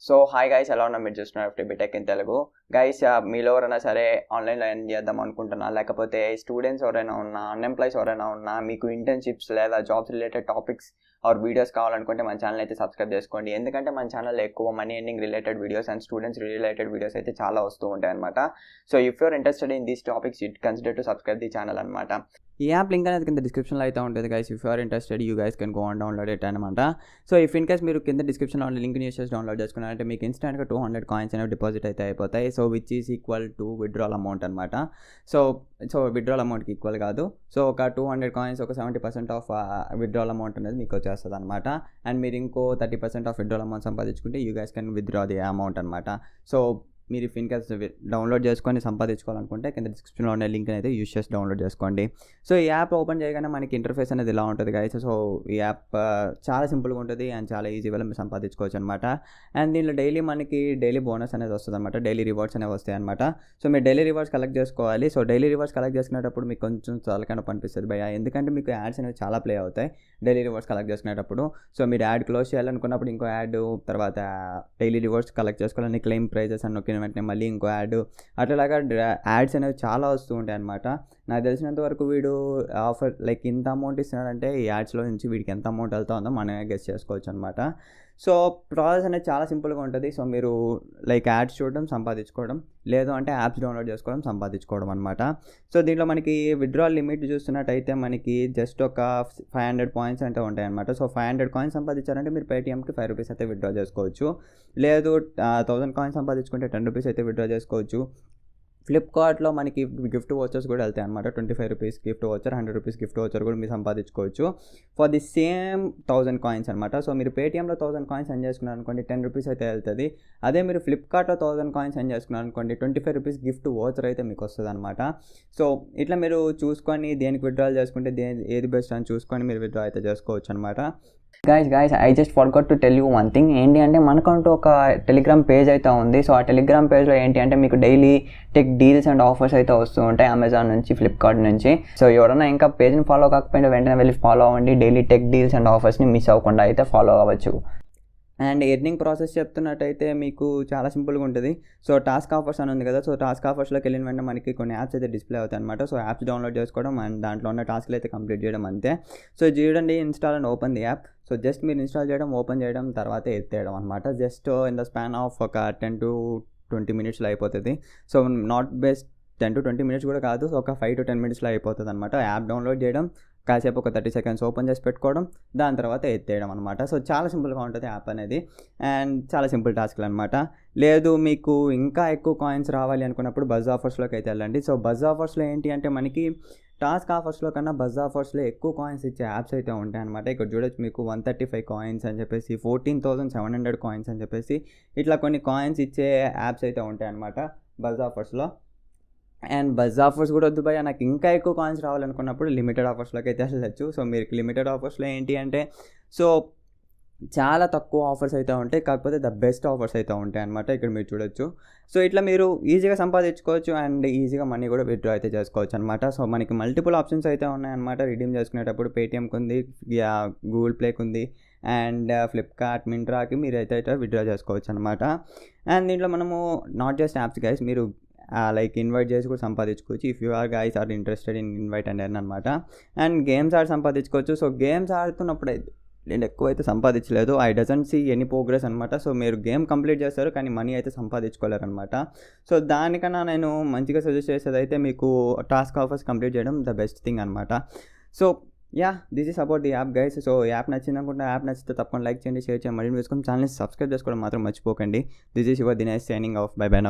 So hi guys, ఎలా ఉన్నా? మీరు చూస్తున్నారు బీటెక్ ఇన్ తెలుగు. గైస్, మీలో ఎవరైనా సరే ఆన్లైన్లో ఎర్న్ చేద్దాం అనుకుంటున్నా, లేకపోతే స్టూడెంట్స్ ఎవరైనా ఉన్నా, అన్ఎంప్లాయ్స్ ఎవరైనా ఉన్నా, మీకు ఇంటర్న్షిప్స్ లేదా jobs related topics or videos కావాలనుకుంటే మన ఛానల్ అయితే సబ్స్క్రైబ్ చేసుకోండి. ఎందుకంటే మన ఛానల్లో ఎక్కువ money earning related videos and students related videos అయితే చాలా వస్తూ ఉంటాయి అనమాట. So if you're interested in these topics, it consider to subscribe the channel అనమాట. ఈ యాప్ లింక్ అనేది కింద డిస్క్రిప్షన్లో అయితే ఉంటుంది guys. If you're interested you guys can go on download it అనమాట. సో ఇఫ్ ఇన్ కేస్ మీరు కింద డిస్క్రిప్షన్లో లింక్ యూస్ చేసి డౌన్లోడ్ చేసుకున్నారంటే మీకు ఇన్స్టెంట్గా 200 కాయిన్స్ అనేవి డిపాజిట్ అయితే అయిపోతాయి. So which is equal to withdrawal amount అనమాట. సో విత్డ్రాల్ అమౌంట్కి ఈక్వల్ కాదు. సో ఒక 200 కాయిన్స్ ఒక 70% ఆఫ్ విత్డ్రాల్ అమౌంట్ అనేది మీకు వచ్చేస్తుంది అనమాట. అండ్ మీరు ఇంకో 30% ఆఫ్ విత్డ్రాల్ అమౌంట్ సంపాదించుకుంటే you guys can withdraw the amount అనమాట. సో మీరు ఇఫ్ ఇన్ కేస్ డౌన్లోడ్ చేసుకొని సంపాదించుకోవాలనుకుంటే కింద డిస్క్రిప్షన్లో ఉన్న లింక్ అయితే యూస్ చేసి డౌన్లోడ్ చేసుకోండి. సో ఈ యాప్ ఓపెన్ చేయగానే మనకి ఇంటర్ఫేస్ అనేది ఇలా ఉంటుంది గైస్. సో ఈ యాప్ చాలా సింపుల్గా ఉంటుంది అండ్ చాలా ఈజీగా మీరు సంపాదించుకోవచ్చు అనమాట. అండ్ దీనిలో డైలీ బోనస్ అనేది వస్తుంది అనమాట. డైలీ రివార్డ్స్ అనేవి వస్తాయి అనమాట. సో మీరు డైలీ రివార్డ్స్ కలెక్ట్ చేసుకోవాలి. సో డైలీ రివార్డ్స్ కలెక్ట్ చేసుకునేటప్పుడు మీకు కొంచెం చాలా పనిపిస్తుంది భయ, ఎందుకంటే మీకు యాడ్స్ అనేవి చాలా ప్లే అవుతాయి డైలీ రివార్డ్స్ కలెక్ట్ చేసుకునేటప్పుడు. సో మీరు యాడ్ క్లోజ్ చేయాలనుకున్నప్పుడు ఇంకో యాడ్, తర్వాత డైలీ రివార్డ్స్ కలెక్ట్ చేసుకోవాలని క్లెయిమ్ ప్రైజెస్ అని నొక్కిన వెంటనే మళ్ళీ ఇంకో యాడ్, అట్లాగా యాడ్స్ అనేవి చాలా వస్తూ ఉంటాయి అనమాట. నాకు తెలిసినంత వరకు వీడు ఆఫర్ లైక్ ఇంత అమౌంట్ ఇస్తున్నాడంటే ఈ యాడ్స్లో నుంచి వీడికి ఎంత అమౌంట్ వెళ్తా ఉందో మనమే గెస్ చేసుకోవచ్చు అనమాట. సో ప్రాసెస్ అనేది చాలా సింపుల్గా ఉంటుంది. సో మీరు లైక్ యాడ్స్ చూడడం, సంపాదించుకోవడం, లేదు అంటే యాప్స్ డౌన్లోడ్ చేసుకోవడం, సంపాదించుకోవడం అనమాట. సో దీంట్లో మనకి విత్డ్రాల్ లిమిట్ చూస్తున్నట్టయితే మనకి జస్ట్ ఒక 500 పాయింట్స్ అంటే ఉంటాయి అనమాట. సో 500 కాయిన్స్ సంపాదించారంటే మీరు పేటీఎంకి 5 రూపీస్ అయితే విత్డ్రా చేసుకోవచ్చు. లేదు 1000 కాయిన్స్ సంపాదించుకుంటే 10 రూపీస్ అయితే విత్డ్రా చేసుకోవచ్చు. ఫ్లిప్కార్ట్లో మనకి గిఫ్ట్ వోచర్స్ కూడా వెళ్తాయి అనమాట. 25 rupees gift voucher, 100 rupees gift voucher కూడా మీరు సంపాదించుకోవచ్చు ఫర్ ది సేమ్ 1000 కాయిన్స్ అనమాట. సో మీరు పేటీఎంలో 1000 కాయిన్స్ ఎర్న్ చేసుకున్నారు అనుకోండి, 10 రూపీస్ అయితే వెళ్తుంది. అదే మీరు ఫ్లిప్కార్ట్లో 1000 కాయిన్స్ ఎర్న్ చేసుకున్నారు అనుకోండి, 25 రూపీస్ గిఫ్ట్ వోచర్ అయితే మీకు వస్తుంది అనమాట. సో ఇట్లా మీరు చూసుకొని దేనికి విత్డ్రాల్ చేసుకుంటే ఏది బెస్ట్ అని చూసుకొని మీరు విత్డ్రా అయితే చేసుకోవచ్చు అనమాట. Guys I just forgot to tell you one thing. ఏంటి అంటే మనకంటూ ఒక టెలిగ్రామ్ పేజ్ అయితే ఉంది. సో ఆ టెలిగ్రామ్ పేజ్లో ఏంటి అంటే మీకు daily tech deals and offers అయితే వస్తూ ఉంటాయి అమెజాన్ నుంచి, ఫ్లిప్కార్ట్ నుంచి. సో ఎవరైనా ఇంకా పేజ్ని ఫాలో కాకపోయినా వెంటనే వెళ్ళి ఫాలో అవ్వండి. డైలీ టెక్ డీల్స్ అండ్ ఆఫర్స్ని మిస్ అవ్వకుండా అయితే ఫాలో అవ్వచ్చు. అండ్ ఎర్నింగ్ ప్రాసెస్ చెప్తున్నట్టయితే మీకు చాలా సింపుల్గా ఉంటుంది. సో టాస్క్ ఆఫర్స్ అని ఉంది కదా. సో టాస్క్ ఆఫర్స్లోకి వెళ్ళిన వెంటనే మనకి కొన్ని యాప్స్ అయితే డిస్ప్లే అవుతాయి అనమాట. సో యాప్స్ డౌన్లోడ్ చేసుకోవడం అండ్ దాంట్లో ఉన్న టాస్క్లు అయితే కంప్లీట్ చేయడం అంతే. సో చూడండి, install and open the app. So just మీరు ఇన్స్టాల్ చేయడం, ఓపెన్ చేయడం, తర్వాత ఎత్తేయడం అనమాట. Just in the span of ఒక 10 to 20 మినిట్స్లో అయిపోతుంది. So not best 10 to 20 minutes కూడా కాదు, ఒక 5 to 10 మినిట్స్లో అయిపోతుంది అనమాట. యాప్ డౌన్లోడ్ చేయడం, కాసేపు ఒక 30 సెకండ్స్ ఓపెన్ చేసి పెట్టుకోవడం, దాని తర్వాత ఎత్తేయడం అనమాట. సో చాలా సింపుల్గా ఉంటుంది యాప్ అనేది అండ్ చాలా సింపుల్ టాస్క్లు అనమాట. లేదు మీకు ఇంకా ఎక్కువ కాయిన్స్ రావాలి అనుకున్నప్పుడు బజ్ ఆఫర్స్లోకి అయితే వెళ్ళండి. సో బజ్ ఆఫర్స్లో ఏంటి అంటే మనకి టాస్క్ ఆఫర్స్లో కన్నా బజ్ ఆఫర్స్లో ఎక్కువ కాయిన్స్ ఇచ్చే యాప్స్ అయితే ఉంటాయి అనమాట. ఇక్కడ చూడొచ్చు మీకు 135 కాయిన్స్ అని చెప్పేసి, 14,700 కాయిన్స్ అని చెప్పేసి ఇట్లా కొన్ని కాయిన్స్ ఇచ్చే యాప్స్ అయితే ఉంటాయి అనమాట బజ్ ఆఫర్స్లో. అండ్ బజ్ ఆఫర్స్ కూడా వద్దు భయ, నాకు ఇంకా ఎక్కువ కాయిన్స్ రావాలనుకున్నప్పుడు లిమిటెడ్ ఆఫర్స్లోకి అయితే వెళ్ళచ్చు. సో మీరు లిమిటెడ్ ఆఫర్స్లో ఏంటి అంటే సో చాలా తక్కువ ఆఫర్స్ అయితే ఉంటాయి, కాకపోతే ద బెస్ట్ ఆఫర్స్ అయితే ఉంటాయి అనమాట. ఇక్కడ మీరు చూడొచ్చు. సో ఇట్లా మీరు ఈజీగా సంపాదించుకోవచ్చు అండ్ ఈజీగా మనీ కూడా విత్డ్రా అయితే చేసుకోవచ్చు అనమాట. సో మనకి మల్టిపుల్ ఆప్షన్స్ అయితే ఉన్నాయన్నమాట రిడీమ్ చేసుకునేటప్పుడు. పేటీఎంకి ఉంది, గూగుల్ ప్లేకి ఉంది అండ్ ఫ్లిప్కార్ట్, మింట్రాకి మీరు అయితే విత్డ్రా చేసుకోవచ్చు అనమాట. అండ్ దీంట్లో మనము నాట్ జస్ట్ యాప్స్ గైస్, మీరు లైక్ ఇన్వైట్ చేసి కూడా సంపాదించుకోవచ్చు. If you are guys are interested in invite and earn అనమాట. అండ్ గేమ్స్ సంపాదించుకోవచ్చు. సో గేమ్స్ ఆడుతున్నప్పుడు నేను ఎక్కువైతే సంపాదించలేదు. I doesn't see any progress అనమాట. సో మీరు గేమ్ కంప్లీట్ చేస్తారు కానీ మనీ అయితే సంపాదించుకోలేరు అనమాట. సో దానికన్నా నేను మంచిగా సజెస్ట్ చేసేది అయితే మీకు టాస్క్ ఆఫర్స్ కంప్లీట్ చేయడం ద బెస్ట్ థింగ్ అనమాట. So this is about the app guys. So app నచ్చింది అనుకుంటే యాప్ నచ్చితే తప్పకుండా లైక్ చేయండి, షేర్ చేయండి, మళ్ళీ వేసుకొని ఛానల్ని సబ్స్క్రైబ్ చేసుకోవడం మాత్రం మర్చిపోకండి. This is your Dinesh signing off. By by now.